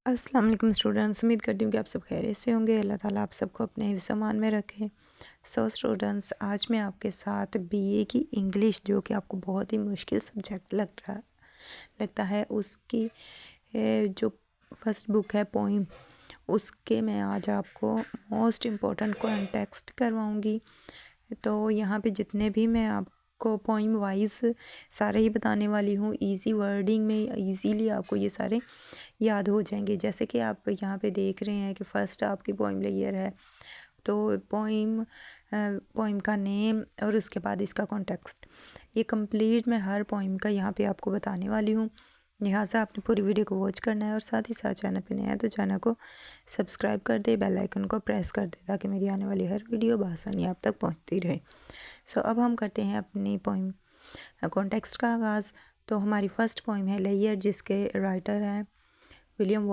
अस्सलाम वालेकुम स्टूडेंट्स, उम्मीद करती हूँ कि आप सब खैरियत से होंगे। अल्लाह ताला आप सबको अपने हिफ्ज़ अमान में रखें। स्टूडेंट्स, आज मैं आपके साथ बीए की इंग्लिश, जो कि आपको बहुत ही मुश्किल सब्जेक्ट लगता है, उसकी जो फर्स्ट बुक है पोइम, उसके मैं आज आपको मोस्ट इम्पोर्टेंट कॉन्टेक्स्ट करवाऊँगी। तो यहाँ पे जितने भी मैं आपको पोइम वाइज सारे ही बताने वाली हूँ, इजी वर्डिंग में इजीली आपको ये सारे याद हो जाएंगे। जैसे कि आप यहाँ पे देख रहे हैं कि फ़र्स्ट आपकी पोइम लेयर है, तो पोइम का नेम और उसके बाद इसका कॉन्टेक्स्ट, ये कंप्लीट मैं हर पोइम का यहाँ पे आपको बताने वाली हूँ। लिहाजा आपने पूरी वीडियो को वॉच करना है और साथ ही साथ चैनल पे नया है तो चैनल को सब्सक्राइब कर दे, बेल आइकन को प्रेस कर दे, ताकि मेरी आने वाली हर वीडियो बआसानी आप तक पहुँचती रहे। अब हम करते हैं अपनी पोइम कॉन्टेक्स्ट का आगाज़। तो हमारी फ़र्स्ट पोइम है लेयर, जिसके राइटर हैं विलियम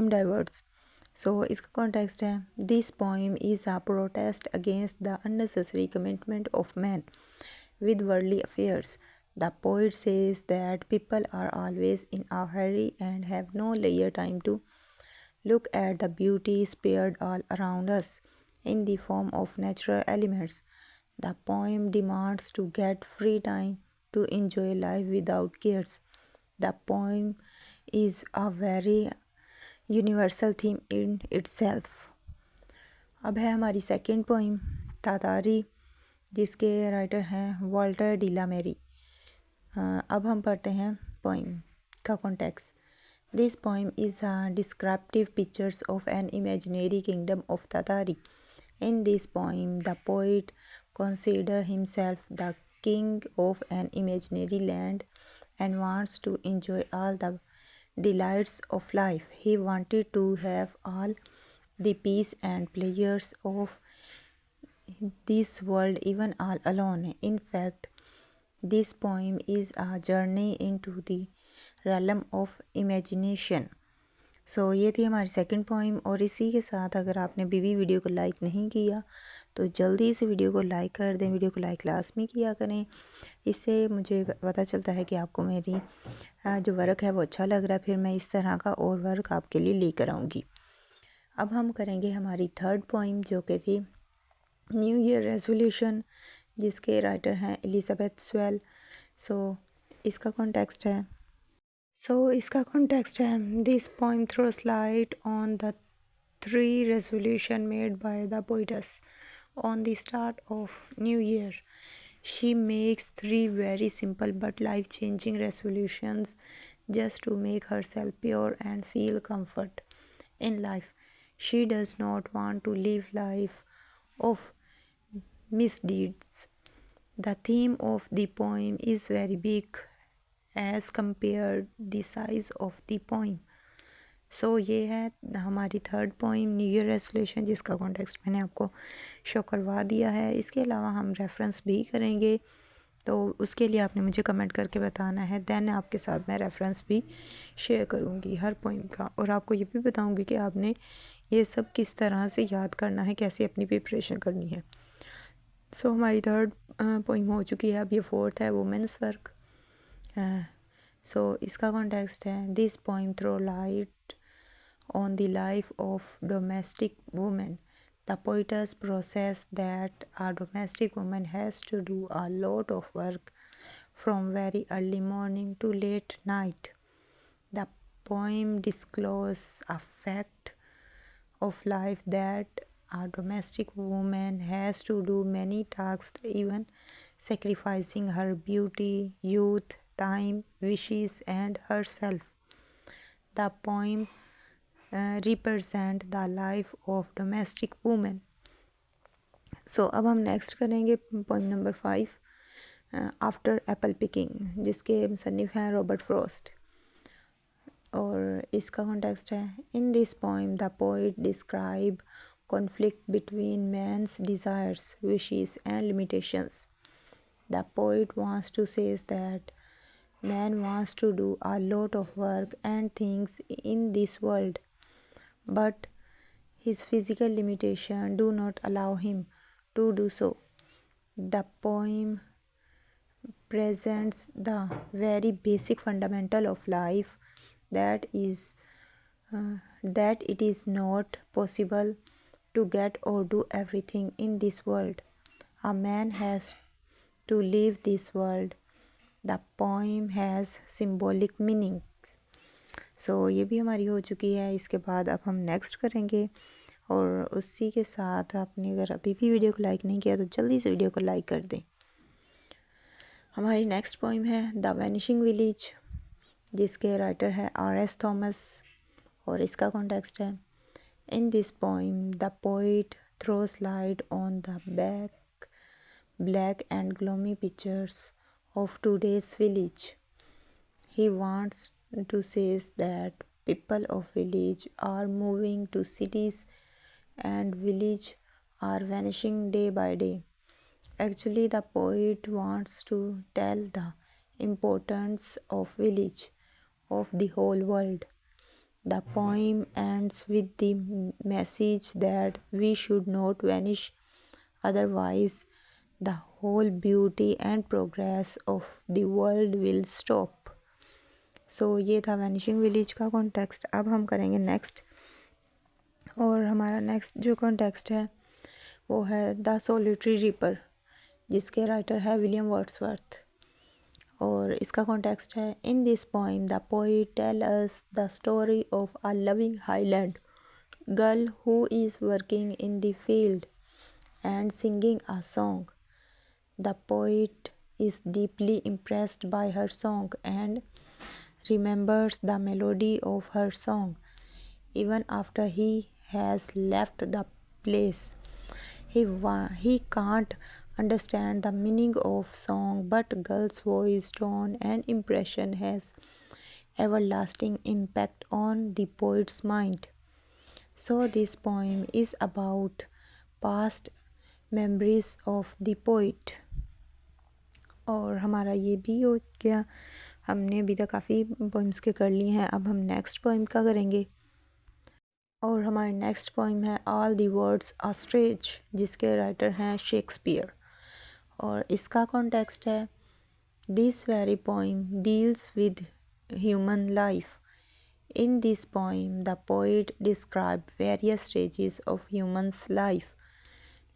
डाइवर्स। इसका कॉन्टेक्स्ट है, this poem is a protest against the unnecessary commitment of man with worldly affairs. The poet says that people are always in a hurry and have no leisure time to look at the beauty spared all around us in the form of natural elements. The poem demands to get free time to enjoy life without cares. The poem is a very universal theme in itself. अब है हमारी second poem तातारी, जिसके writer हैं Walter डिलामेरी। अब हम पढ़ते हैं poem का context. This poem is a descriptive pictures of an imaginary kingdom of Tartary. In this poem the poet consider himself the king of an imaginary land and wants to enjoy all the delights of life. He wanted to have all the peace and pleasures of this world even all alone. In fact, this poem is a journey into the realm of imagination. ये थी हमारी second poem. और इसी के साथ अगर आपने भी वीडियो को लाइक नहीं किया तो जल्दी से वीडियो को लाइक कर दें। वीडियो को लाइक लाजमी किया करें, इससे मुझे पता चलता है कि आपको मेरी जो वर्क है वो अच्छा लग रहा है, फिर मैं इस तरह का और वर्क आपके लिए लेकर आऊँगी। अब हम करेंगे हमारी थर्ड पोइम, जो कि थी न्यू ईयर रेजोल्यूशन, जिसके राइटर हैं एलिजाबेथ स्वेल। इसका कॉन्टेक्स्ट है this poem throws light on the three resolution made by the poetess on the start of new year. She makes three very simple but life-changing resolutions just to make herself pure and feel comfort in life. She does not want to live life of misdeeds. The theme of the poem is very big as compared the size of the poem. ये है हमारी third poem new year resolution, जिसका context मैंने आपको show करवा दिया है। इसके अलावा हम रेफरेंस भी करेंगे, तो उसके लिए आपने मुझे कमेंट करके बताना है, देन आपके साथ मैं रेफरेंस भी शेयर करूँगी हर पोइम का, और आपको ये भी बताऊँगी कि आपने ये सब किस तरह से याद करना है, कैसे अपनी प्रिपरेशन करनी है। हमारी थर्ड पोइम हो चुकी है, अब ये फोर्थ है वुमेंस वर्क। इसका कॉन्टेक्स्ट है, this poem throw light on the life of domestic women. The poetess process that a domestic woman has to do a lot of work from very early morning to late night. The poem discloses a fact of life that a domestic woman has to do many tasks, even sacrificing her beauty, youth, time, wishes, and herself. The poem represent the life of domestic women. अब हम next करेंगे poem number 5, after Apple picking, जिसके मुसन्निफ हैं Robert Frost. और इसका context है, in this poem the poet describe conflict between man's desires, wishes and limitations. The poet wants to say that man wants to do a lot of work and things in this world, but his physical limitations do not allow him to do so. The poem presents the very basic fundamental of life, that it is not possible to get or do everything in this world. A man has to leave this world. The poem has symbolic meaning. ये भी हमारी हो चुकी है। इसके बाद अब हम नेक्स्ट करेंगे, और उसी के साथ आपने अगर अभी भी वीडियो को लाइक नहीं किया तो जल्दी से वीडियो को लाइक कर दें। हमारी नेक्स्ट पोइम है द वैनिशिंग विलेज, जिसके राइटर है R.S. थॉमस, और इसका कॉन्टेक्स्ट है in this poem the poet throws light on the black and gloomy pictures of today's village. He wants to say that people of village are moving to cities and village are vanishing day by day. Actually, the poet wants to tell the importance of village of the whole world. The poem ends with the message that we should not vanish, otherwise the whole beauty and progress of the world will stop. ये था vanishing village का context. अब हम करेंगे next, और हमारा next जो context है वो है द सोलिटरी रीपर, जिसके राइटर है विलियम वर्ड्सवर्थ, और इसका कॉन्टेक्स्ट है in this poem the poet tell us the story of a loving highland girl who is working in the field and singing a song. The poet is deeply impressed by her song and remembers the melody of her song even after he has left the place. He can't understand the meaning of song, but girl's voice, tone and impression has everlasting impact on the poet's mind. This poem is about past memories of the poet. और हमारा ये भी हो गया, हमने अभी तक काफ़ी पोइम्स के कर लिए हैं। अब हम नेक्स्ट पोइम का करेंगे, और हमारी नेक्स्ट पोइम है all the words are strange, जिसके राइटर हैं शेक्सपियर, और इसका कॉन्टेक्स्ट है this very poem deals with human life. In this poem, the poet described various stages of human's life.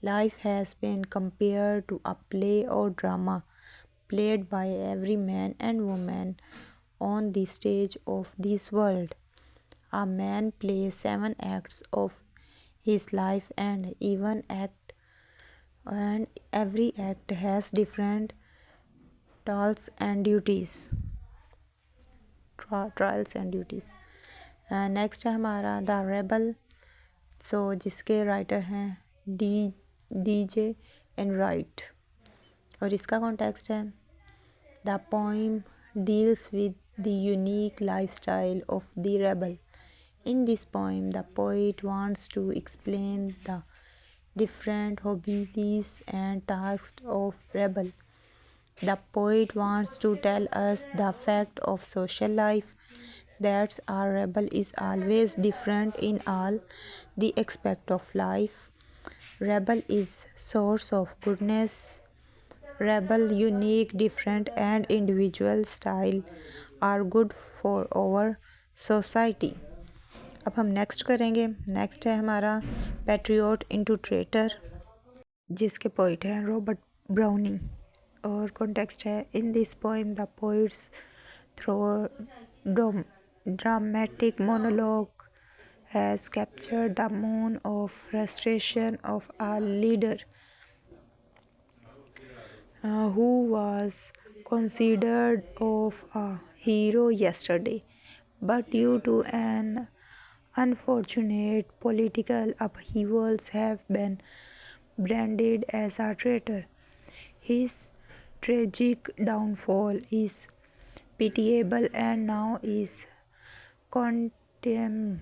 Life has been compared to a play or drama played by every man and woman on the stage of this world. A man plays 7 acts of his life, and every act has different trials and duties. Next है हमारा the rebel, जिसके writer हैं DJ Enright, और इसका context है the poem deals with the unique life style of the rebel. In this poem the poet wants to explain the different hobbies and tasks of rebel. The poet wants to tell us the fact of social life, that our rebel is always different in all the aspect of life. Rebel is source of goodness. Rebel unique, different and individual style are good for our society. अब हम next करेंगे। Next है हमारा patriot into traitor, जिसके poet हैं Robert Browning, और context है in this poem the poets throw dramatic monologue has captured the mood of frustration of a leader who was considered of a hero yesterday, but due to an unfortunate political upheavals have been branded as a traitor. His tragic downfall is pitiable and now is contemned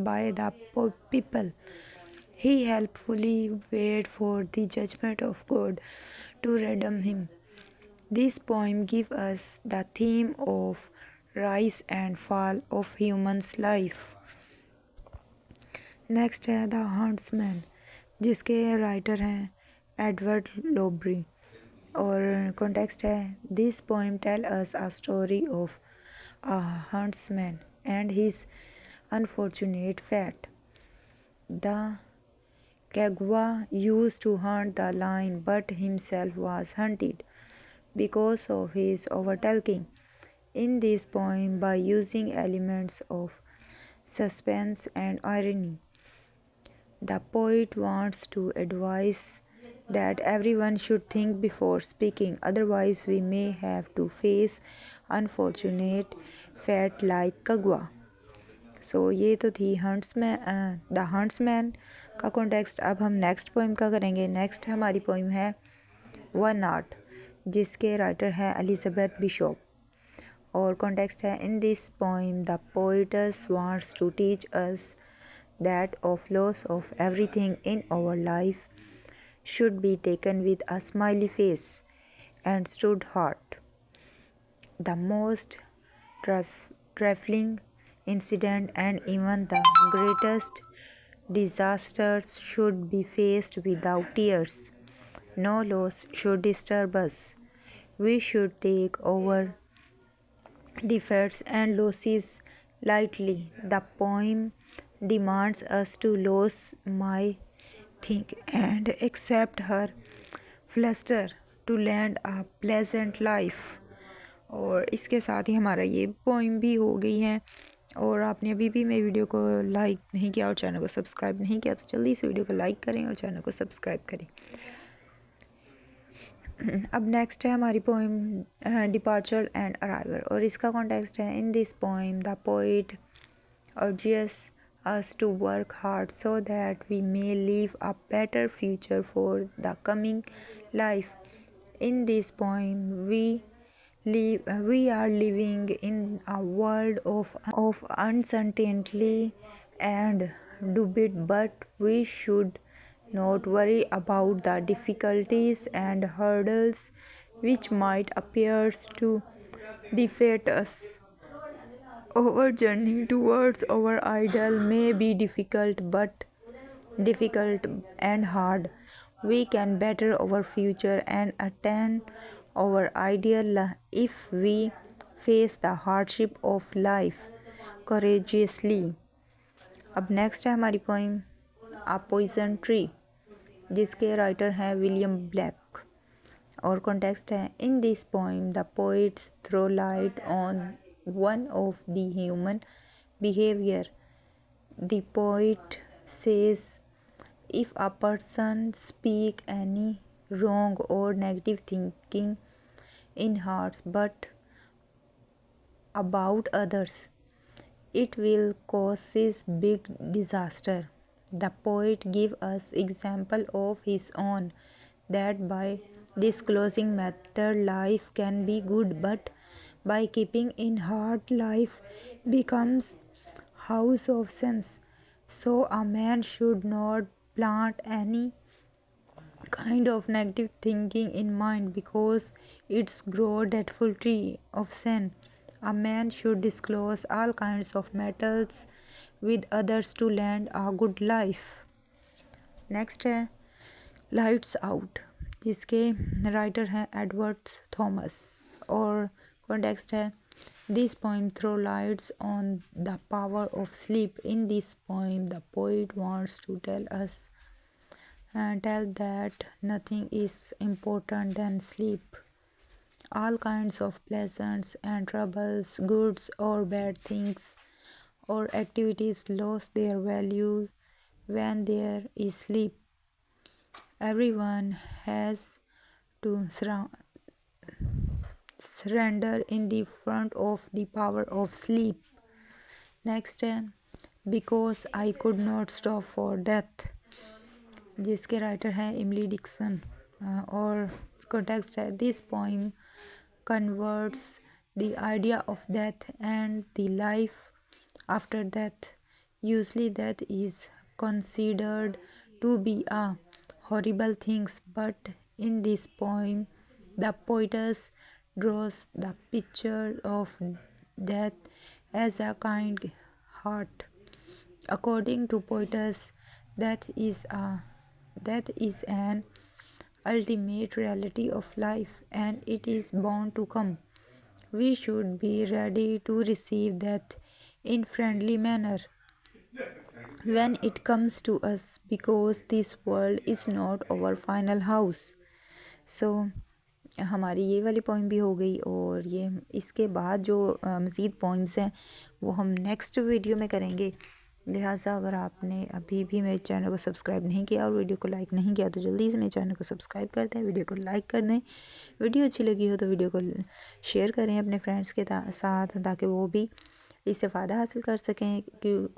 by the people. He helpfully wait for the judgment of God to redeem him. This poem gives us the theme of rise and fall of human's life. Next है the huntsman, जिसके writer हैं Edward Lowbury, और context है this poem tell us a story of a huntsman and his unfortunate fate. The Kagwa used to hunt the lion but himself was hunted because of his overtalking. In this poem, by using elements of suspense and irony, the poet wants to advise that everyone should think before speaking, otherwise, we may have to face unfortunate fate like Kagwa. ये तो थी huntsman the huntsman का context. अब हम next poem का करेंगे। Next हमारी poem है वन आर्ट, जिसके राइटर है एलिजाबेथ बिशॉप। और कॉन्टेक्स्ट है, in this poem the poets wants to teach us that of loss of everything in our life should be taken with a smiley face and stood heart. The most trifling incident and even the greatest disasters should be faced without tears. No loss should disturb us. We should take our defeats and losses lightly. The poem demands us to lose my think and accept her fluster to land a pleasant life। और इसके साथ ही हमारा ये poem भी हो गई है। और आपने अभी भी मेरी वीडियो को लाइक नहीं किया और चैनल को सब्सक्राइब नहीं किया तो जल्दी से वीडियो को लाइक करें और चैनल को सब्सक्राइब करें। अब नेक्स्ट है हमारी पोइम डिपार्चर एंड अराइवल। और इसका कॉन्टेक्स्ट है, in this poem the poet urges us to work hard so that we may live a better future for the coming life. In this poem, we are living in a world of uncertainty and debate, but we should not worry about the difficulties and hurdles which might appear to defeat us. Our journey towards our ideal may be difficult and hard. We can better our future and attain our ideal if we face the hardship of life courageously. अब next है हमारी poem a poison tree, जिसके writer हैं William Blake. और context है, in this poem the poets throw light on one of the human behavior. The poet says, if a person speak any wrong or negative thinking in hearts but about others, it will cause big disaster. The poet give us example of his own that by disclosing matter life can be good, but by keeping in heart life becomes house of sense. So a man should not plant any kind of negative thinking in mind because it's grow deathful tree of sin. A man should disclose all kinds of matters with others to land a good life. Next है lights out, जिसके writer हैं Edward Thomas. और context है, this poem throw lights on the power of sleep. In this poem the poet wants to tell that nothing is important than sleep. All kinds of pleasants and troubles, goods or bad things or activities lose their value when there is sleep. Everyone has to surrender in the front of the power of sleep. Next है because I could not stop for death, जिसके writer हैं Emily Dickinson. और context है, this poem converts the idea of death and the life after death. Usually death is considered to be a horrible thing, but in this poem the poetess draws the picture of death as a kind heart. According to poetess, death is an ultimate reality of life and it is bound to come. We should be ready to receive death in friendly manner when it comes to us, because this world is not our final house. So हमारी ये वाली poem भी हो गई, और ये इसके बाद जो मज़ीद पोइम्स हैं वो हम नेक्स्ट वीडियो में करेंगे। लिहाजा अगर आपने अभी भी मेरे चैनल को सब्सक्राइब नहीं किया और वीडियो को लाइक नहीं किया तो जल्दी से मेरे चैनल को सब्सक्राइब कर दें, वीडियो को लाइक कर दें। वीडियो अच्छी लगी हो तो वीडियो को शेयर करें अपने फ्रेंड्स के साथ, ताकि वो भी इससे फ़ायदा हासिल कर सकें।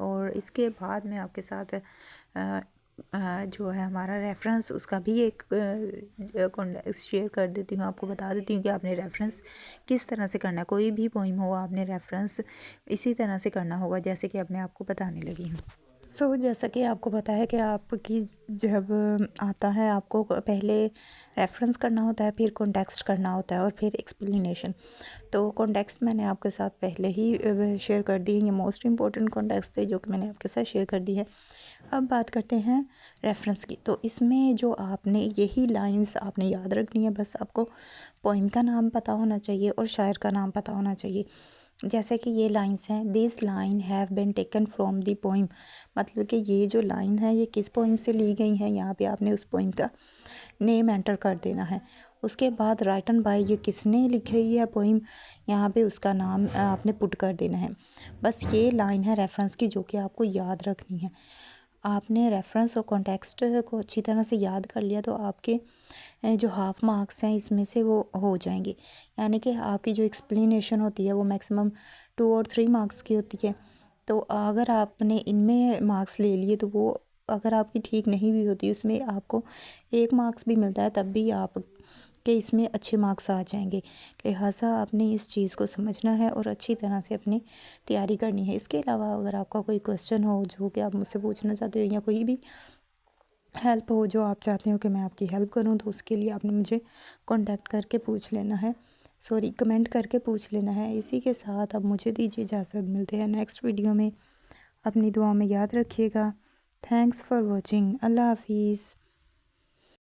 और इसके बाद मैं आपके साथ जो है हमारा रेफरेंस, उसका भी एक कॉन्टेक्स्ट शेयर कर देती हूँ, आपको बता देती हूँ कि आपने रेफरेंस किस तरह से करना है। कोई भी पोइम हो आपने रेफरेंस इसी तरह से करना होगा जैसे कि अब मैं आपको बताने लगी हूँ। सो जैसा कि आपको पता है कि आपकी जब आता है आपको पहले रेफरेंस करना होता है, फिर कॉन्टेक्स्ट करना होता है और फिर एक्सप्लेनेशन। तो कॉन्टेक्स्ट मैंने आपके साथ पहले ही शेयर कर दी है, ये मोस्ट इम्पॉर्टेंट कॉन्टेक्स्ट थे जो कि मैंने आपके साथ शेयर कर दी है। अब बात करते हैं रेफरेंस की। तो इसमें जो आपने यही लाइंस आपने याद रखनी है, बस आपको पोइम का नाम पता होना चाहिए और शायर का नाम पता होना चाहिए। जैसे कि ये लाइंस हैं, this line have been taken from the poem, मतलब कि ये जो लाइन है ये किस पोइम से ली गई है, यहाँ पे आपने उस पोइम का नेम एंटर कर देना है। उसके बाद राइटन बाय, ये किसने लिखी है पोइम, यहाँ पे उसका नाम आपने पुट कर देना है। बस ये लाइन है रेफरेंस की जो कि आपको याद रखनी है। आपने रेफरेंस और कॉन्टेक्स्ट को अच्छी तरह से याद कर लिया तो आपके जो हाफ़ मार्क्स हैं इसमें से वो हो जाएंगे। यानी कि आपकी जो एक्सप्लेनेशन होती है वो मैक्सिमम 2 और 3 मार्क्स की होती है। तो अगर आपने इनमें मार्क्स ले लिए तो वो अगर आपकी ठीक नहीं भी होती उसमें आपको 1 मार्क्स भी मिलता है, तब भी आप के इसमें अच्छे मार्क्स आ जाएंगे। लिहाजा आपने इस चीज़ को समझना है और अच्छी तरह से अपनी तैयारी करनी है। इसके अलावा अगर आपका कोई क्वेश्चन हो जो कि आप मुझसे पूछना चाहते हो, या कोई भी हेल्प हो जो आप चाहते हो कि मैं आपकी हेल्प करूं, तो उसके लिए आपने मुझे कांटेक्ट करके पूछ लेना है, सॉरी कमेंट करके पूछ लेना है। इसी के साथ अब मुझे दीजिए इजाज़त, मिलते हैं नेक्स्ट वीडियो में। अपनी दुआ में याद रखिएगा। Thanks for watching. अल्लाह हाफिज़।